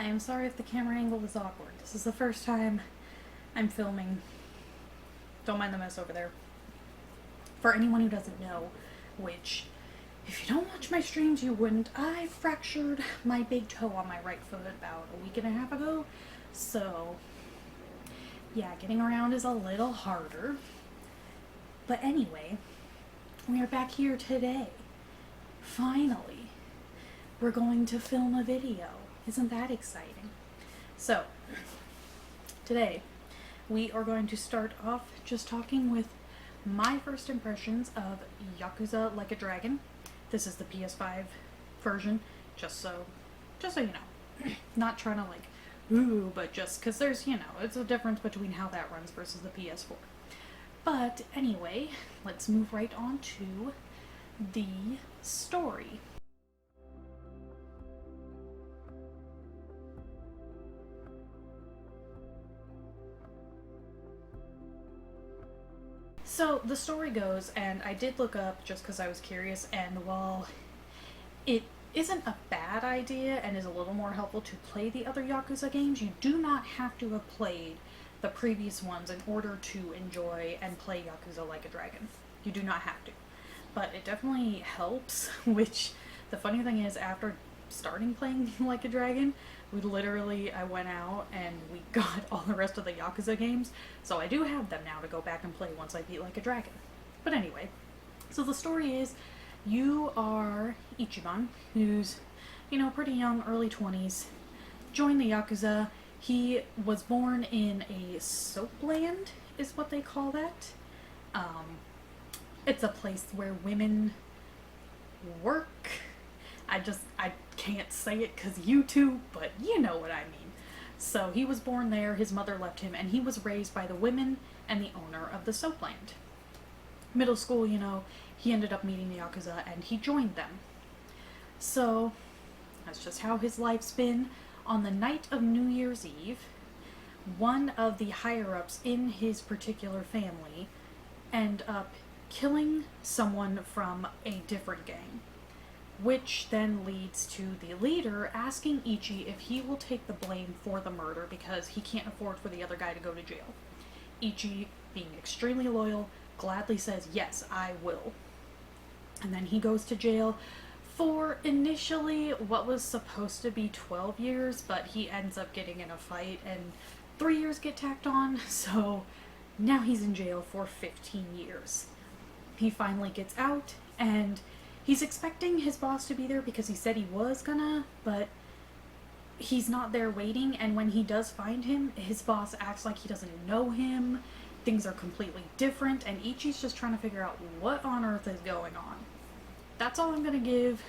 am sorry if the camera angle is awkward. This is the first time I'm filming. Don't mind the mess over there. For anyone who doesn't know, which, if you don't watch my streams, you wouldn't, I fractured my big toe on my right foot about a week and a half ago. So, yeah, getting around is a little harder. But anyway, we are back here today. Finally, we're going to film a video. Isn't that exciting? So, today, we are going to start off just talking with my first impressions of Yakuza Like a Dragon. This is the PS5 version, just so you know. Not trying to ooh, but just because there's, it's a difference between how that runs versus the PS4. But anyway, let's move right on to the story. So the story goes, and I did look up just because I was curious, and while it isn't a bad idea and is a little more helpful to play the other Yakuza games, you do not have to have played the previous ones in order to enjoy and play Yakuza Like a Dragon. You do not have to. But it definitely helps, which the funny thing is, after starting playing Like a Dragon, I went out and we got all the rest of the Yakuza games, so I do have them now to go back and play once I beat Like a Dragon. But anyway, so the story is, you are Ichiban, who's, pretty young, early 20s, joined the Yakuza. He was born in a soapland, is what they call that. It's a place where women work. I can't say it because YouTube, but you know what I mean. So he was born there, his mother left him, and he was raised by the women and the owner of the soapland. Middle school, he ended up meeting the Yakuza and he joined them. So that's just how his life's been. On the night of New Year's Eve, one of the higher-ups in his particular family end up killing someone from a different gang, which then leads to the leader asking Ichi if he will take the blame for the murder because he can't afford for the other guy to go to jail. Ichi, being extremely loyal, gladly says, yes, I will. And then he goes to jail for initially what was supposed to be 12 years, but he ends up getting in a fight and 3 years get tacked on, so now he's in jail for 15 years. He finally gets out, and he's expecting his boss to be there because he said he was gonna, but he's not there waiting, and when he does find him, his boss acts like he doesn't know him. Things are completely different, and Ichi's just trying to figure out what on earth is going on. That's all I'm gonna give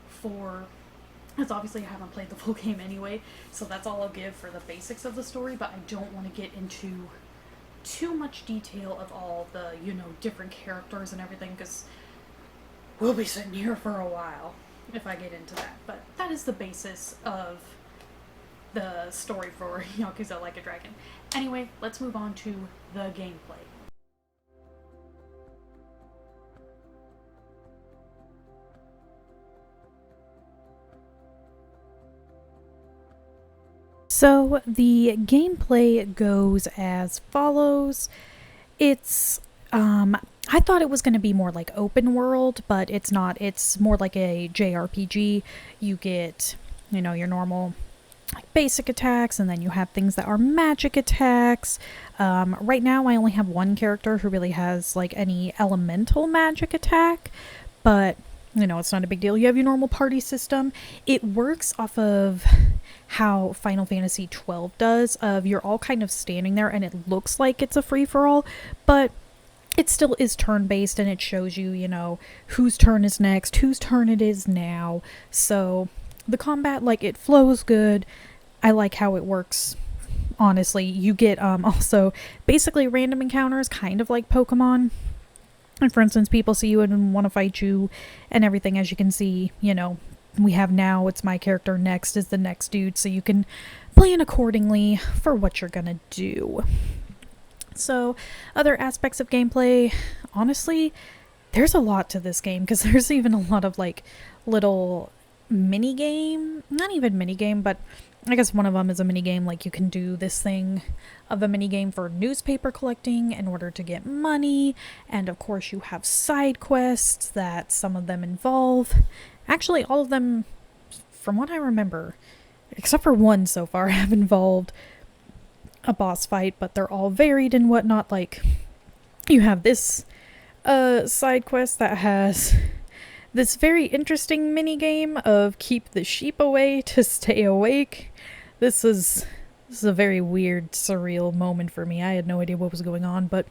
for, because obviously I haven't played the full game anyway, so that's all I'll give for the basics of the story, but I don't want to get into too much detail of all the, different characters and everything, because we'll be sitting here for a while if I get into that. But that is the basis of the story for Yakuza Like a Dragon. Anyway, let's move on to the gameplay. So the gameplay goes as follows. It's, I thought it was going to be more like open world, but it's not. It's more like a JRPG. You get, your normal basic attacks, and then you have things that are magic attacks. Right now I only have one character who really has any elemental magic attack, but it's not a big deal. You have your normal party system. It works off of how Final Fantasy XII does, of you're all kind of standing there and it looks like it's a free-for-all, but it still is turn-based, and it shows you, whose turn is next, whose turn it is now. So the combat, it flows good. I like how it works. Honestly, you get also basically random encounters, kind of like Pokemon. And for instance, people see you and want to fight you and everything. As you can see, we have now, it's my character, next is the next dude, so you can plan accordingly for what you're gonna do. So, other aspects of gameplay, honestly, there's a lot to this game, because there's even a lot of little mini game, not even mini game, but I guess one of them is a mini game. Like, you can do this thing of a mini game for newspaper collecting in order to get money, and of course you have side quests that some of them involve, actually all of them, from what I remember, except for one so far, have involved a boss fight, but they're all varied and whatnot. Like, you have this side quest that has this very interesting mini game of keep the sheep away to stay awake. This is a very weird, surreal moment for me. I had no idea what was going on, but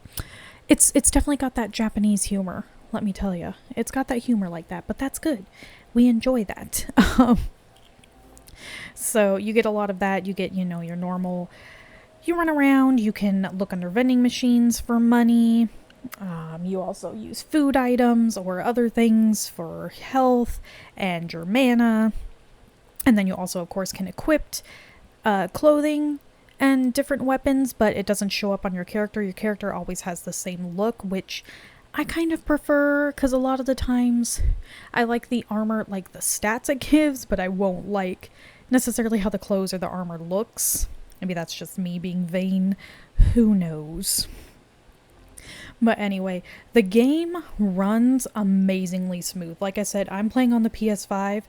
it's definitely got that Japanese humor. Let me tell you, it's got that humor like that, but that's good. We enjoy that. So you get a lot of that. You get, you know, your normal. You run around. You can look under vending machines for money. You also use food items or other things for health and your mana. And then you also, of course, can equip clothing and different weapons, but it doesn't show up on your character. Your character always has the same look, which I kind of prefer, because a lot of the times I like the armor, like the stats it gives, but I won't like necessarily how the clothes or the armor looks. Maybe that's just me being vain. Who knows? But anyway, the game runs amazingly smooth. Like I said, I'm playing on the PS5.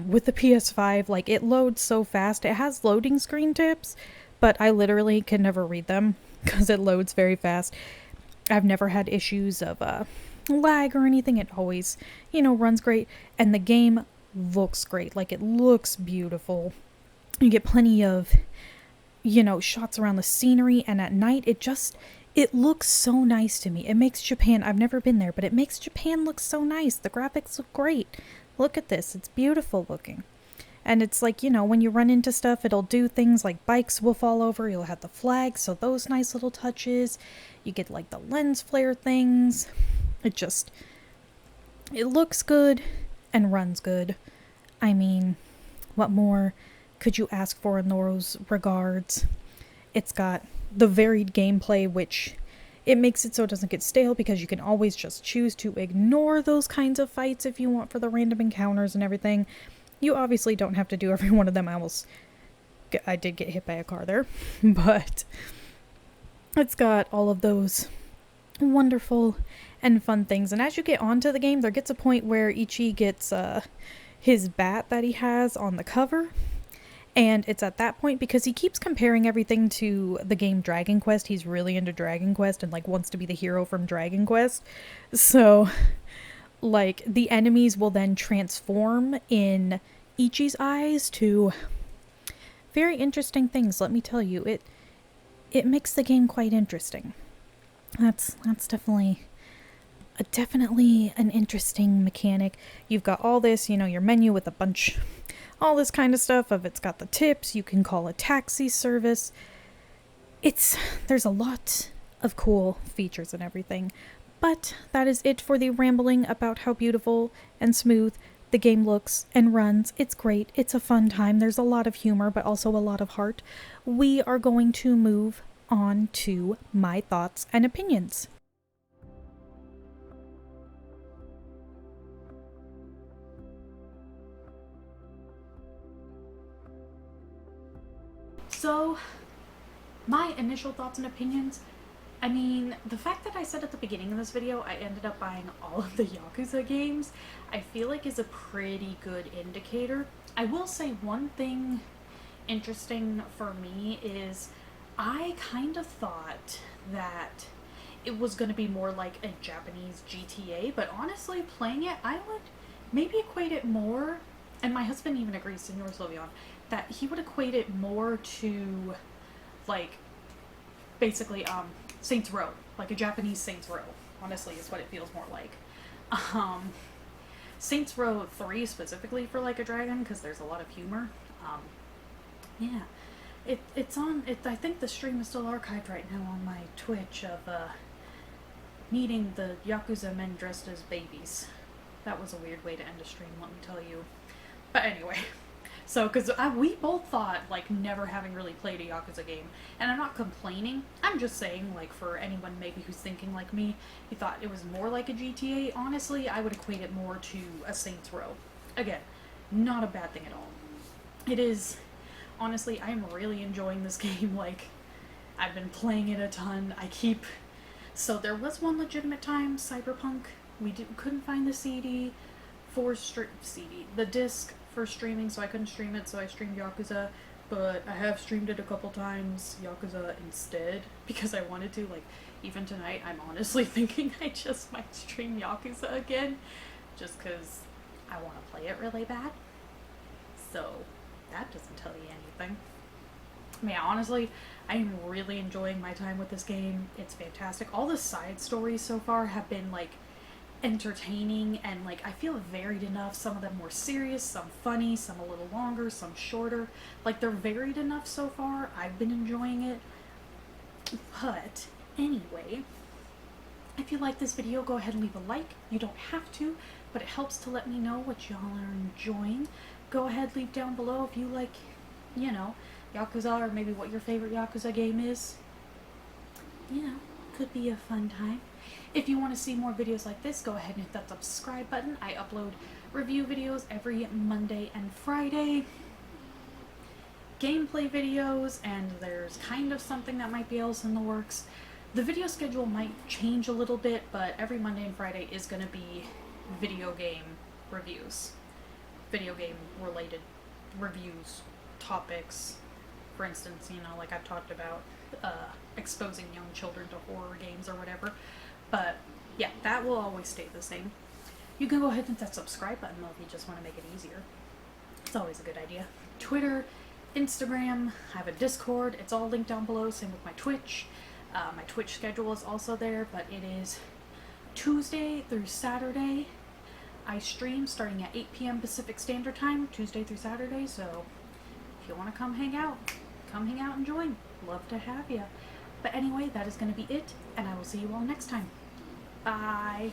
With the PS5, like, it loads so fast. It has loading screen tips, but I literally can never read them because it loads very fast. I've never had issues of lag or anything. It always, you know, runs great. And the game looks great. Like, it looks beautiful. You get plenty of, you know, shots around the scenery, and at night it looks so nice to me. It makes Japan, I've never been there, but it makes Japan look so nice. The graphics look great. Look at this. It's beautiful looking. And it's like, you know, when you run into stuff, it'll do things like bikes will fall over. You'll have the flag, so those nice little touches. You get like the lens flare things. It looks good and runs good. I mean, what more could you ask for in those regards? It's got the varied gameplay, which it makes it so it doesn't get stale, because you can always just choose to ignore those kinds of fights if you want for the random encounters and everything. You obviously don't have to do every one of them. I did get hit by a car there, but it's got all of those wonderful and fun things. And as you get onto the game, there gets a point where Ichi gets his bat that he has on the cover. And it's at that point, because he keeps comparing everything to the game Dragon Quest. He's really into Dragon Quest and like wants to be the hero from Dragon Quest. So, like, the enemies will then transform in Ichi's eyes to very interesting things. Let me tell you, it makes the game quite interesting. That's definitely an interesting mechanic. You've got all this, you know, your menu with a bunch, all this kind of stuff. It's got the tips. You can call a taxi service. There's a lot of cool features and everything. But that is it for the rambling about how beautiful and smooth the game looks and runs. It's great. It's a fun time. There's a lot of humor, but also a lot of heart. We are going to move on to my thoughts and opinions. So, my initial thoughts and opinions, I mean, the fact that I said at the beginning of this video I ended up buying all of the Yakuza games, I feel like is a pretty good indicator. I will say one thing interesting for me is I kind of thought that it was going to be more like a Japanese GTA, but honestly, playing it, I would maybe equate it more, and my husband even agrees, Senor Slovion, that he would equate it more to, like, basically, Saints Row. Like a Japanese Saints Row, honestly, is what it feels more like. Saints Row 3 specifically for Like a Dragon, because there's a lot of humor. Yeah. I think the stream is still archived right now on my Twitch of, meeting the Yakuza men dressed as babies. That was a weird way to end a stream, let me tell you. But anyway, so, because we both thought, like, never having really played a Yakuza game, and I'm not complaining, I'm just saying, like, for anyone maybe who's thinking like me, you thought it was more like a GTA, honestly, I would equate it more to a Saints Row. Again, not a bad thing at all. It is, honestly, I am really enjoying this game. Like, I've been playing it a ton. So there was one legitimate time, Cyberpunk, couldn't find the the disc for streaming, so I couldn't stream it, so I streamed Yakuza, but I have streamed it a couple times, Yakuza instead, because I wanted to. Like, even tonight, I'm honestly thinking I just might stream Yakuza again, just because I want to play it really bad. So, that doesn't tell you anything. Yeah, honestly, I am really enjoying my time with this game. It's fantastic. All the side stories so far have been, like, entertaining and, like, I feel varied enough. Some of them more serious, some funny, some a little longer, some shorter. Like, they're varied enough so far. I've been enjoying it. But, anyway, if you like this video, go ahead and leave a like. You don't have to, but it helps to let me know what y'all are enjoying. Go ahead, leave down below if you like, you know, Yakuza, or maybe what your favorite Yakuza game is. You know, could be a fun time. If you want to see more videos like this, go ahead and hit that subscribe button. I upload review videos every Monday and Friday, gameplay videos, and there's kind of something that might be else in the works. The video schedule might change a little bit, but every Monday and Friday is going to be video game reviews. Video game related reviews, topics. For instance, you know, like I've talked about exposing young children to horror games or whatever. But yeah, that will always stay the same. You can go ahead and hit that subscribe button though if you just want to make it easier. It's always a good idea. Twitter, Instagram, I have a Discord. It's all linked down below. Same with my Twitch. My Twitch schedule is also there, but it is Tuesday through Saturday. I stream starting at 8 p.m. Pacific Standard Time, Tuesday through Saturday, so if you want to come hang out and join. Love to have you. But anyway, that is going to be it, and I will see you all next time. Bye!